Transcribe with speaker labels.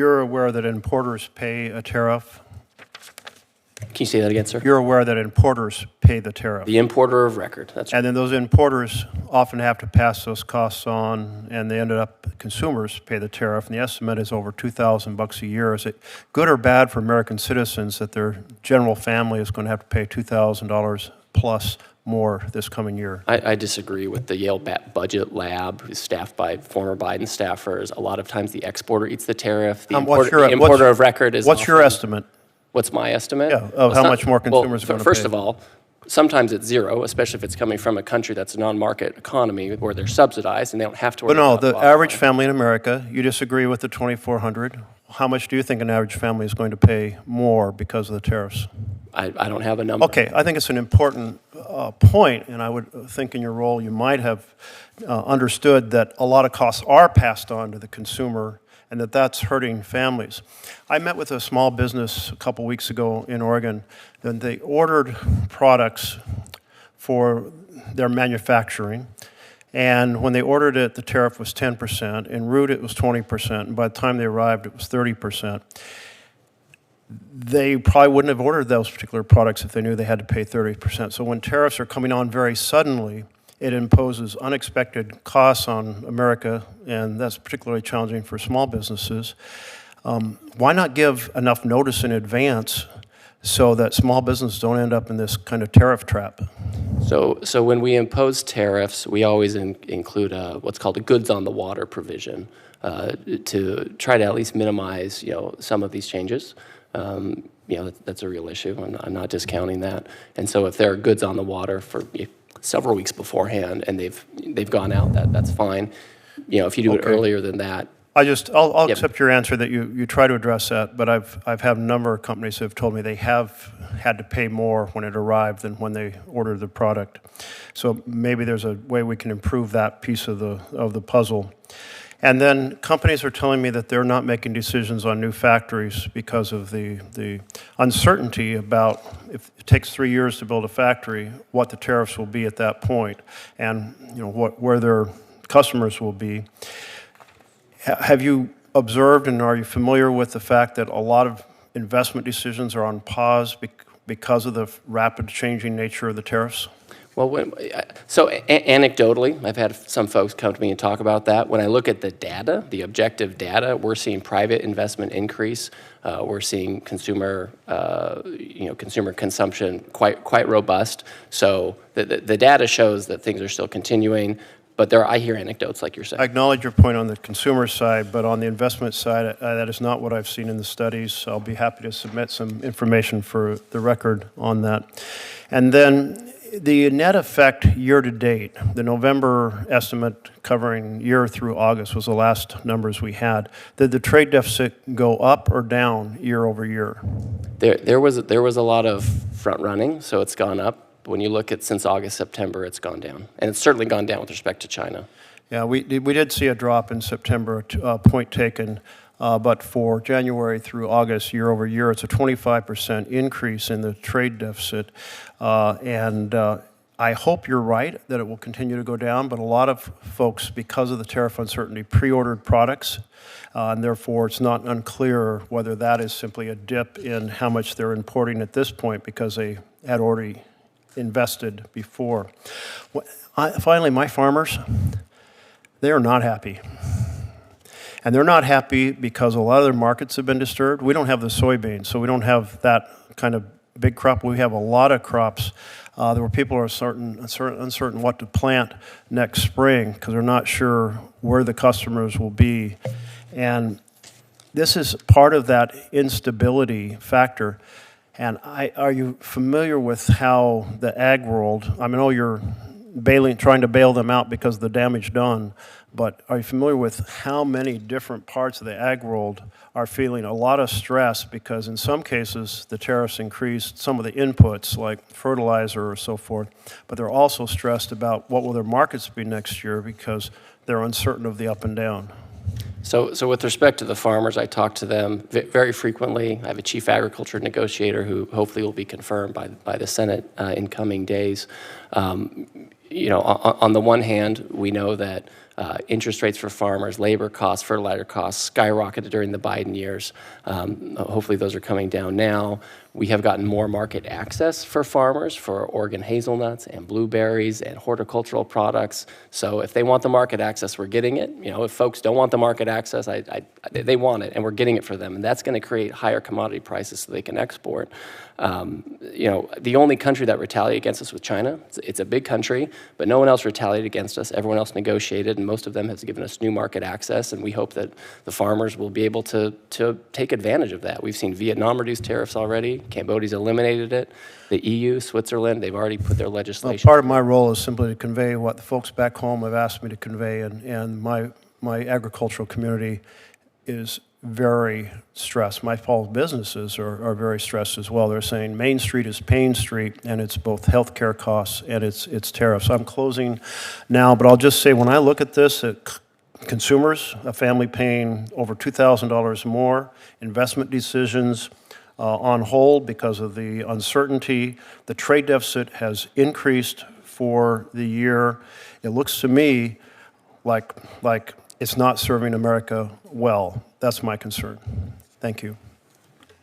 Speaker 1: You're aware that importers pay a tariff?
Speaker 2: Can you say that again, sir?
Speaker 1: You're aware that importers pay the tariff?
Speaker 2: The importer of record, that's right.
Speaker 1: And then those importers often have to pass those costs on, and they ended up, consumers pay the tariff, and the estimate is over $2,000 a year. Is it good or bad for American citizens that their general family is going to have to pay $2,000 plus more this coming year?
Speaker 2: I disagree with the Yale budget lab, who's staffed by former Biden staffers. A lot of times the exporter eats the tariff. The importer of record is.
Speaker 1: What's your estimate?
Speaker 2: What's my estimate?
Speaker 1: Yeah, of how much more consumers are going to pay.
Speaker 2: First of all, sometimes it's zero, especially if it's coming from a country that's a non-market economy where they're subsidized and they don't have to worry about
Speaker 1: the average family in America, you disagree with the $2,400. How much do you think an average family is going to pay more because of the tariffs?
Speaker 2: I don't have a number.
Speaker 1: Okay, I think it's an important point, and I would think in your role you might have understood that a lot of costs are passed on to the consumer and that that's hurting families. I met with a small business a couple weeks ago in Oregon, and they ordered products for their manufacturing, and when they ordered it, the tariff was 10%, en route it was 20%, and by the time they arrived, it was 30%. They probably wouldn't have ordered those particular products if they knew they had to pay 30%. So when tariffs are coming on very suddenly, it imposes unexpected costs on America, and that's particularly challenging for small businesses. Why not give enough notice in advance so that small businesses don't end up in this kind of tariff trap?
Speaker 2: So when we impose tariffs, we always include what's called a goods on the water provision to try to at least minimize, some of these changes. That's a real issue. I'm not discounting that. And so if there are goods on the water for several weeks beforehand and they've gone out, that's fine. If you do it earlier than that.
Speaker 1: I'll accept your answer that you try to address that, but I've had a number of companies who have told me they have had to pay more when it arrived than when they ordered the product. So maybe there's a way we can improve that piece of the puzzle. And then companies are telling me that they're not making decisions on new factories because of the uncertainty about, if it takes 3 years to build a factory, what the tariffs will be at that point, and where their customers will be. Have you observed and are you familiar with the fact that a lot of investment decisions are on pause because of the rapid changing nature of the tariffs?
Speaker 2: Well, anecdotally, I've had some folks come to me and talk about that. When I look at the data, the objective data, we're seeing private investment increase. We're seeing consumer consumption quite robust. So the data shows that things are still continuing. But I hear anecdotes like you're saying.
Speaker 1: I acknowledge your point on the consumer side, but on the investment side, that is not what I've seen in the studies. I'll be happy to submit some information for the record on that. And then the net effect year to date, the November estimate covering year through August was the last numbers we had. Did the trade deficit go up or down year over year?
Speaker 2: There was a lot of front running, so it's gone up. When you look at since August, September, it's gone down. And it's certainly gone down with respect to China.
Speaker 1: Yeah, we did see a drop in September, point taken. But for January through August, year over year, it's a 25% increase in the trade deficit. And I hope you're right that it will continue to go down. But a lot of folks, because of the tariff uncertainty, pre-ordered products. And therefore, it's not unclear whether that is simply a dip in how much they're importing at this point because they had already invested before. Finally, my farmers, they are not happy. And they're not happy because a lot of their markets have been disturbed. We don't have the soybeans, so we don't have that kind of big crop. We have a lot of crops where people are uncertain what to plant next spring because they're not sure where the customers will be. And this is part of that instability factor. And are you familiar with how the ag world, I know you're trying to bail them out because of the damage done, but are you familiar with how many different parts of the ag world are feeling a lot of stress because in some cases the tariffs increased some of the inputs like fertilizer or so forth, but they're also stressed about what will their markets be next year because they're uncertain of the up and down.
Speaker 2: So with respect to the farmers, I talk to them very frequently. I have a chief agriculture negotiator who hopefully will be confirmed by the Senate in coming days. On the one hand, we know that Interest rates for farmers, labor costs, fertilizer costs skyrocketed during the Biden years. Hopefully those are coming down now. We have gotten more market access for farmers for Oregon hazelnuts and blueberries and horticultural products. So if they want the market access, we're getting it. You know, if folks don't want the market access, they want it, and we're getting it for them. And that's going to create higher commodity prices so they can export. You know, the only country that retaliated against us was China. It's a big country, but no one else retaliated against us. Everyone else negotiated, and most of them has given us new market access, and we hope that the farmers will be able to take advantage of that. We've seen Vietnam reduce tariffs already. Cambodia's eliminated it. The EU, Switzerland, they've already put their legislation.
Speaker 1: Well, part of my role is simply to convey what the folks back home have asked me to convey, and my agricultural community is very stressed. My small businesses are very stressed as well. They're saying Main Street is Pain Street, and it's both healthcare costs and it's tariffs. I'm closing now, but I'll just say when I look at this, consumers, a family paying over $2,000 more, investment decisions on hold because of the uncertainty. The trade deficit has increased for the year. It looks to me like it's not serving America well. That's my concern. Thank you.